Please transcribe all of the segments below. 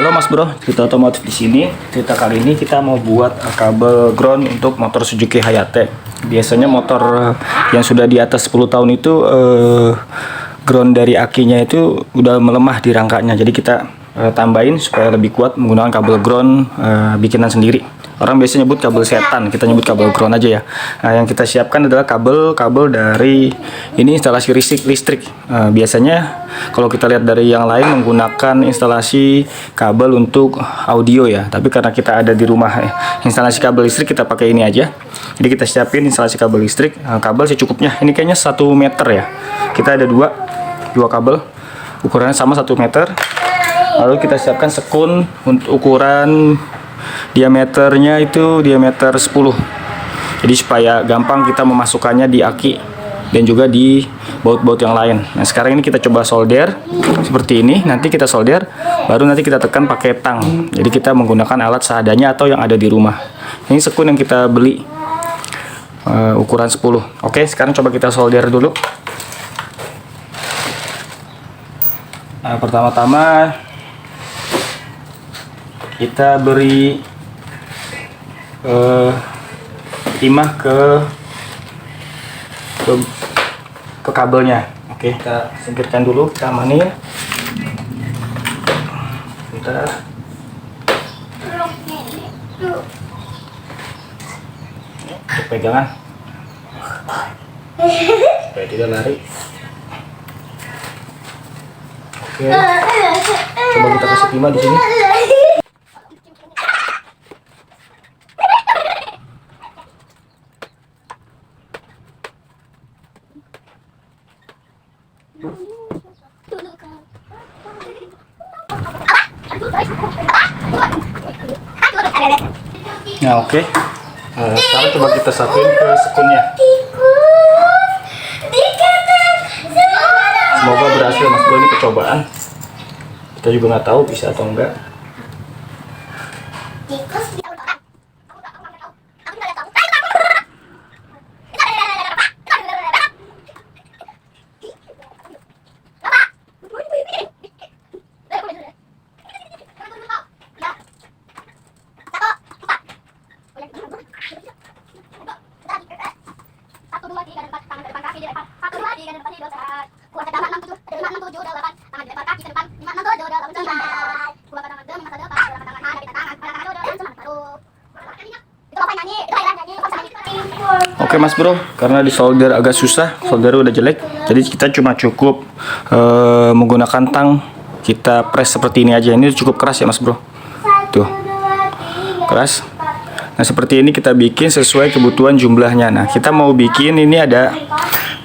Halo Mas Bro, cerita otomotif di sini. Cerita kali ini kita mau buat kabel ground untuk motor Suzuki Hayate. Biasanya motor yang sudah di atas 10 tahun itu ground dari akinya itu udah melemah di rangkanya. Jadi kita tambahin supaya lebih kuat menggunakan kabel ground bikinan sendiri. Orang biasanya nyebut kabel setan, kita nyebut kabel ground aja ya. Nah, yang kita siapkan adalah kabel dari ini instalasi listrik. Biasanya kalau kita lihat dari yang lain menggunakan instalasi kabel untuk audio ya. Tapi karena kita ada di rumah instalasi kabel listrik, kita pakai ini aja. Jadi kita siapin instalasi kabel listrik. Kabel secukupnya. Ini kayaknya 1 meter ya. Kita ada dua kabel, ukurannya sama 1 meter. Lalu kita siapkan sekun untuk ukuran diameternya itu diameter 10. Jadi supaya gampang kita memasukkannya di aki dan juga di baut-baut yang lain. Nah, sekarang ini kita coba solder seperti ini. Nanti kita solder, baru nanti kita tekan pakai tang. Jadi kita menggunakan alat seadanya atau yang ada di rumah. Ini sekun yang kita beli ukuran 10. Oke, sekarang coba kita solder dulu. Nah, pertama-tama kita beri timah ke kabelnya. Oke, kita singkirkan dulu, kita amanin. Bentar. Untuk pegangan supaya tidak lari. Oke, coba kita kasih timah di sini. Nah, oke. Sekarang coba kita satuin ke sekunnya. Semoga berhasil Mas Bro, ini percobaan. Kita juga nggak tahu bisa atau enggak. Oke Mas Bro, karena di solder agak susah, solder udah jelek, jadi kita cuma cukup menggunakan tang. Kita press seperti ini aja. Ini cukup keras ya Mas Bro, tuh keras. Nah, seperti ini kita bikin sesuai kebutuhan jumlahnya. Nah, kita mau bikin ini ada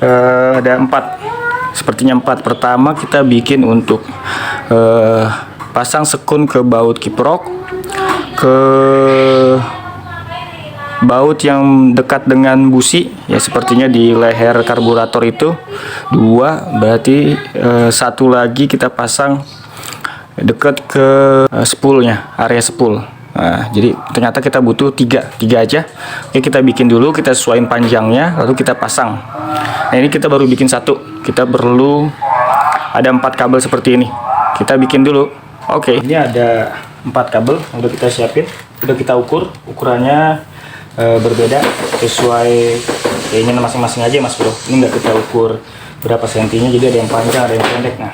4, sepertinya 4. Pertama kita bikin untuk pasang sekun ke baut kiprok, ke baut yang dekat dengan busi ya, sepertinya di leher karburator itu 2, berarti 1 lagi kita pasang dekat ke spoolnya, area spool. Nah, jadi ternyata kita butuh 3 aja. Oke, kita bikin dulu, kita sesuaiin panjangnya, lalu kita pasang. Nah, ini kita baru bikin 1. Kita perlu ada 4 kabel seperti ini. Kita bikin dulu. Oke, ini ada 4 kabel yang udah kita siapin, udah kita ukur. Ukurannya berbeda sesuai keinginan masing-masing aja Mas Bro. Ini nggak kita ukur berapa sentinya, jadi ada yang panjang, ada yang pendek. Nah,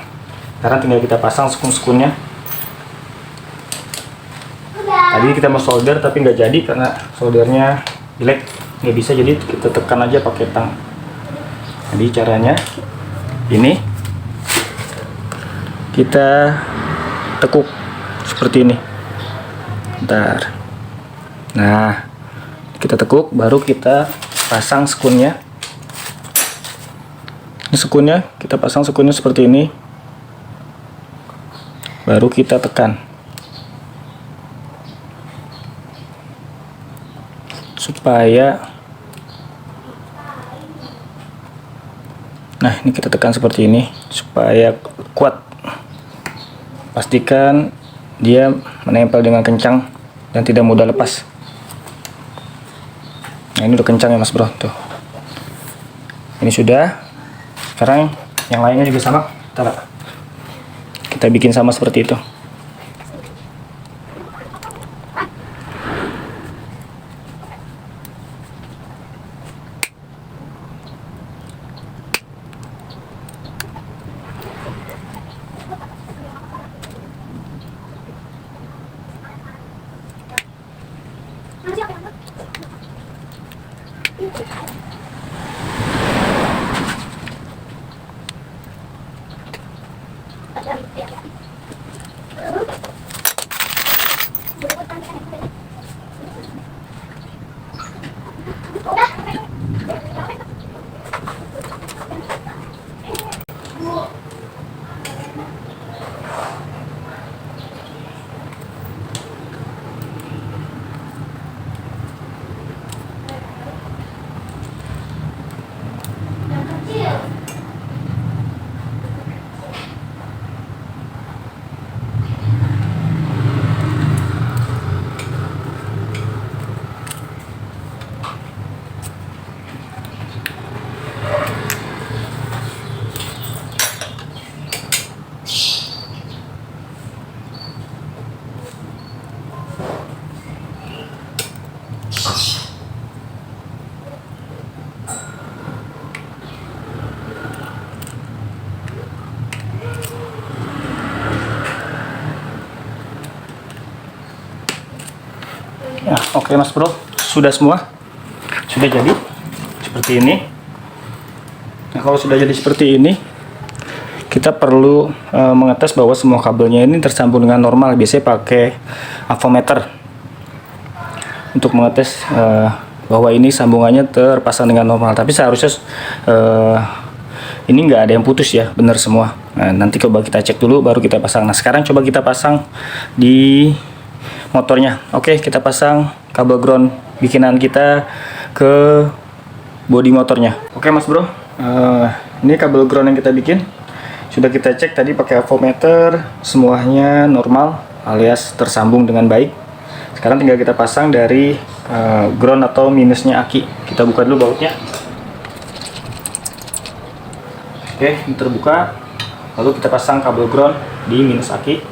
sekarang tinggal kita pasang sekun-sekunnya. Tadi kita mau solder tapi nggak jadi karena soldernya jelek, nggak bisa, jadi kita tekan aja pakai tang. Jadi caranya ini, kita tekuk seperti ini. Bentar. Nah, kita tekuk, baru kita pasang sekunnya. Ini sekunnya, kita pasang sekunnya seperti ini, baru kita tekan supaya, nah ini kita tekan seperti ini supaya kuat. Pastikan dia menempel dengan kencang dan tidak mudah lepas. Nah, ini udah kencang ya Mas Bro, tuh. Ini sudah. Sekarang yang lainnya juga sama. Kita bikin sama seperti itu. Ya, oke Mas Bro, sudah semua, sudah jadi seperti ini. Nah, kalau sudah jadi seperti ini, kita perlu mengetes bahwa semua kabelnya ini tersambung dengan normal. Biasanya pakai avometer untuk mengetes bahwa ini sambungannya terpasang dengan normal. Tapi seharusnya ini nggak ada yang putus ya, benar semua. Nah, nanti coba kita cek dulu baru kita pasang. Nah, sekarang coba kita pasang di motornya. Oke, kita pasang kabel ground bikinan kita ke bodi motornya. Oke Mas Bro, ini kabel ground yang kita bikin sudah kita cek tadi pakai avometer, semuanya normal alias tersambung dengan baik. Sekarang tinggal kita pasang dari ground atau minusnya aki. Kita buka dulu bautnya. Oke, ini terbuka. Lalu kita pasang kabel ground di minus aki.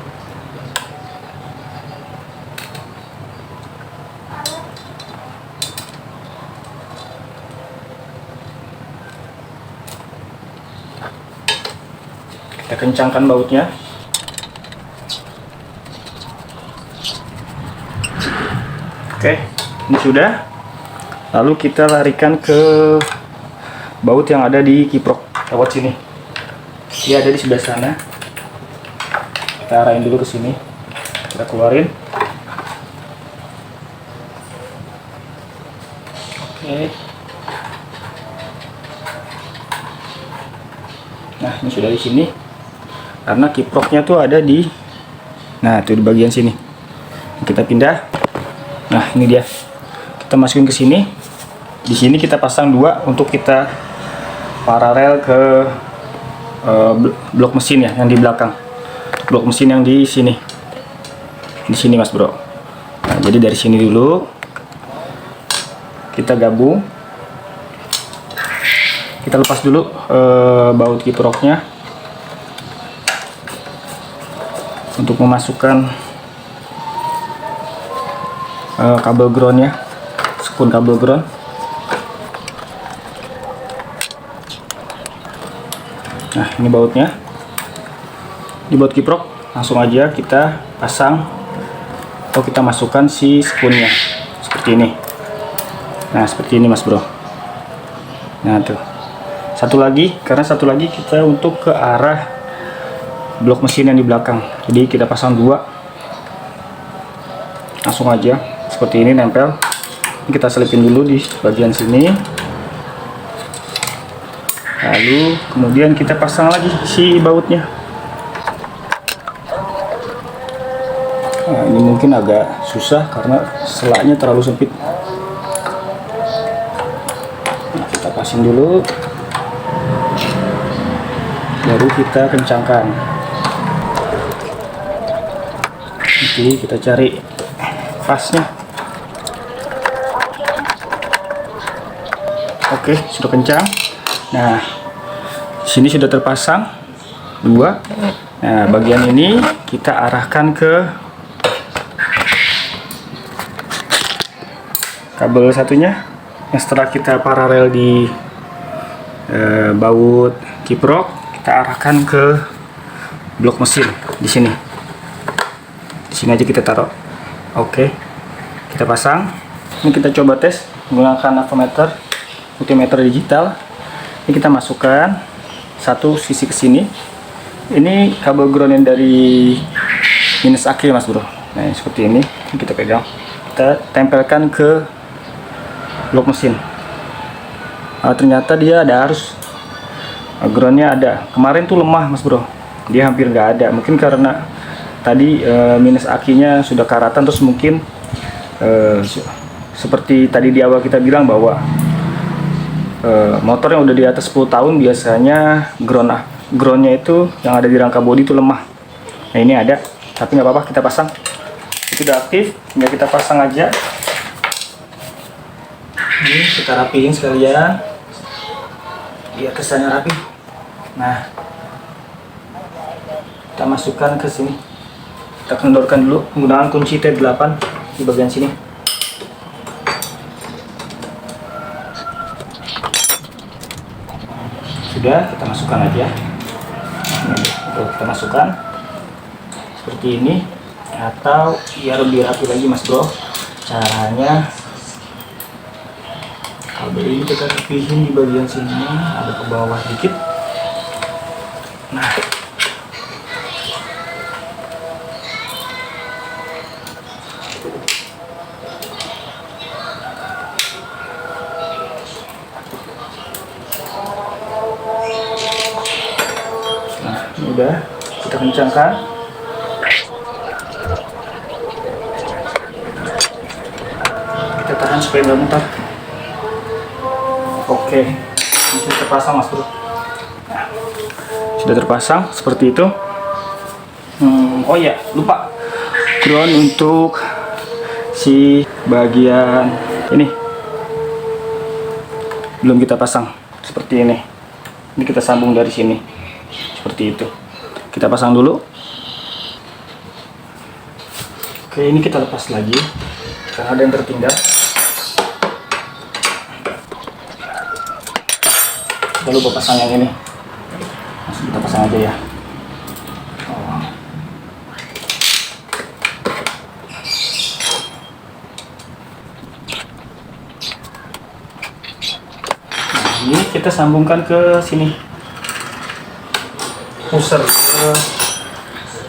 Kita kencangkan bautnya. Oke, ini sudah. Lalu kita larikan ke baut yang ada di kiprok lewat sini. Dia ada di sebelah sana. Kita arahin dulu ke sini. Kita keluarin. Oke. Nah, ini sudah di sini. Karena kiproknya tuh ada di, nah itu di bagian sini. Kita pindah. Nah, ini dia. Kita masukin ke sini. Di sini kita pasang dua untuk kita paralel ke blok mesin ya, yang di belakang. Blok mesin yang di sini. Di sini Mas Bro. Nah, jadi dari sini dulu kita gabung. Kita lepas dulu baut kiproknya untuk memasukkan kabel groundnya, sekun kabel ground. Nah, ini bautnya di baut kiprok. Langsung aja kita pasang atau kita masukkan si sekunnya seperti ini. Nah, seperti ini Mas Bro. Nah tuh, satu lagi, karena satu lagi kita untuk ke arah blok mesin yang di belakang. Jadi kita pasang dua, langsung aja seperti ini nempel. Kita selipin dulu di bagian sini. Lalu kemudian kita pasang lagi si bautnya. Nah, ini mungkin agak susah karena selaknya terlalu sempit. Nah, kita pasang dulu, baru kita kencangkan. Nanti kita cari pasnya. Oke, sudah kencang. Nah, sini sudah terpasang dua. Nah, bagian ini kita arahkan ke kabel satunya. Yang setelah kita paralel di baut kiprok, kita arahkan ke blok mesin di sini. Di sini aja kita taruh. Oke, kita pasang. Ini kita coba tes menggunakan avometer multimeter digital. Ini kita masukkan satu sisi ke sini. Ini kabel ground yang dari minus aki Mas Bro. Nah, seperti ini. Ini kita pegang. Kita tempelkan ke blok mesin. Nah, ternyata dia ada arus. Groundnya ada. Kemarin tuh lemah Mas Bro. Dia hampir nggak ada. Mungkin karena tadi minus akinya sudah karatan, terus mungkin seperti tadi di awal kita bilang bahwa motor yang udah di atas 10 tahun biasanya groundnya itu yang ada di rangka bodi itu lemah. Nah, ini ada, tapi nggak apa-apa, kita pasang. Itu udah aktif, tinggal kita pasang aja. Ini kita rapiin sekalian biar kesannya rapi. Nah, kita masukkan ke sini. Kita kendorkan dulu menggunakan kunci T8 di bagian sini. Sudah, kita masukkan aja. Nah, kita masukkan seperti ini, atau ya lebih rapi lagi Mas Bro, Caranya, kabel ini kita rapihin di bagian sini, ada ke bawah dikit. Nah, ini udah kita kencangkan. Kita tahan supaya nggak mutar. Oke, ini sudah terpasang Mas Bro. Nah, sudah terpasang seperti itu. Oh ya, lupa ground untuk si bagian ini belum kita pasang. Seperti ini. Ini kita sambung dari sini. Seperti itu. Kita pasang dulu. Oke, ini kita lepas lagi karena ada yang tertinggal. Kita lupa pasang yang ini. Langsung kita pasang aja ya. Nah, ini kita sambungkan ke sini. Pusher, ke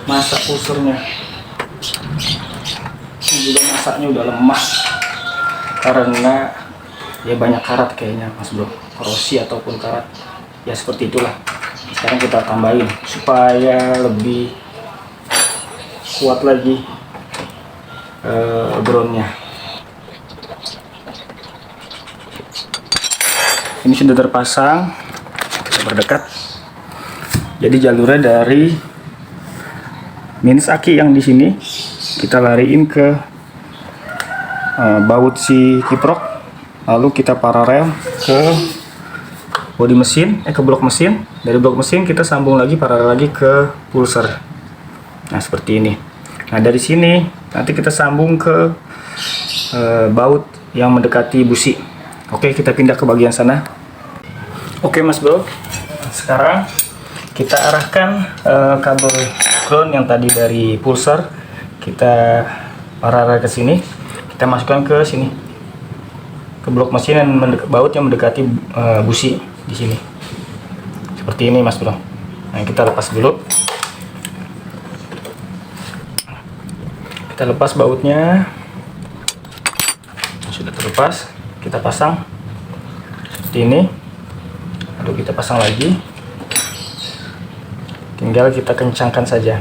masa pushernya. Ini juga masaknya udah lemah karena ya banyak karat kayaknya Mas Bro, korosi ataupun karat ya, seperti itulah. Sekarang kita tambahin supaya lebih kuat lagi groundnya. Ini sudah terpasang, kita berdekat. Jadi jalurnya dari minus aki yang di sini kita lariin ke baut si kiprok, lalu kita paralel ke bodi mesin, ke blok mesin. Dari blok mesin kita sambung lagi paralel lagi ke pulser. Nah, seperti ini. Nah, dari sini nanti kita sambung ke baut yang mendekati busi. Oke, kita pindah ke bagian sana. Oke Mas Bro, sekarang kita arahkan kabel ground yang tadi dari pulser, kita paralel ke sini, kita masukkan ke sini, ke blok mesin dan baut yang mendekati busi di sini. Seperti ini Mas Bro. Nah, kita lepas dulu. Kita lepas bautnya. Sudah terlepas, kita pasang seperti ini. Lalu kita pasang lagi. Tinggal kita kencangkan saja.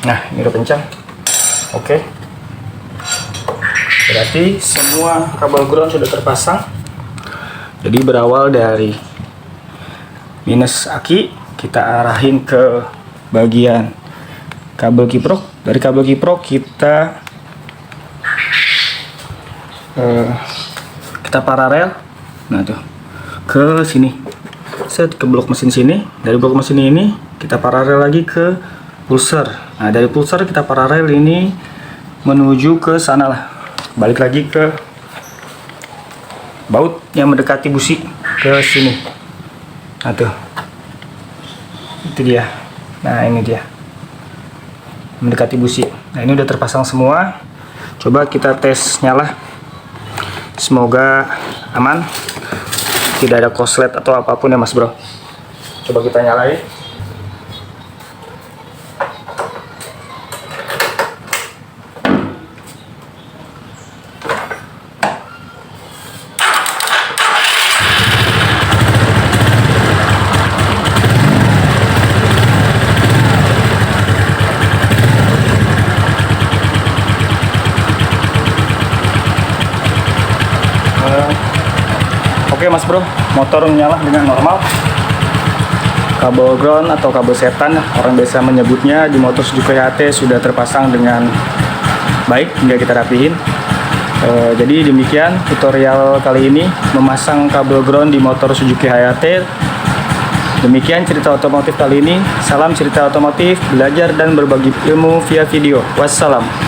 Nah, ini udah kencang. Oke. Berarti semua kabel ground sudah terpasang. Jadi berawal dari minus aki, kita arahin ke bagian kabel kiprok. Dari kabel kiprok kita paralel, nah tuh ke sini, set ke blok mesin sini. Dari blok mesin ini kita paralel lagi ke pulser. Nah, dari pulser kita paralel ini menuju ke sana lah, balik lagi ke baut yang mendekati busi ke sini. Nah tuh, itu dia. Nah, ini dia mendekati busi. Nah, ini udah terpasang semua. Coba kita tes nyala. Semoga aman, tidak ada korslet atau apapun ya Mas Bro. Coba kita nyalain. Oke Mas Bro, motor menyala dengan normal. Kabel ground atau kabel setan orang biasa menyebutnya di motor Suzuki HT sudah terpasang dengan baik hingga kita rapihin. Jadi demikian tutorial kali ini memasang kabel ground di motor Suzuki HT. Demikian cerita otomotif kali ini. Salam cerita otomotif, belajar dan berbagi ilmu via video. Wassalam.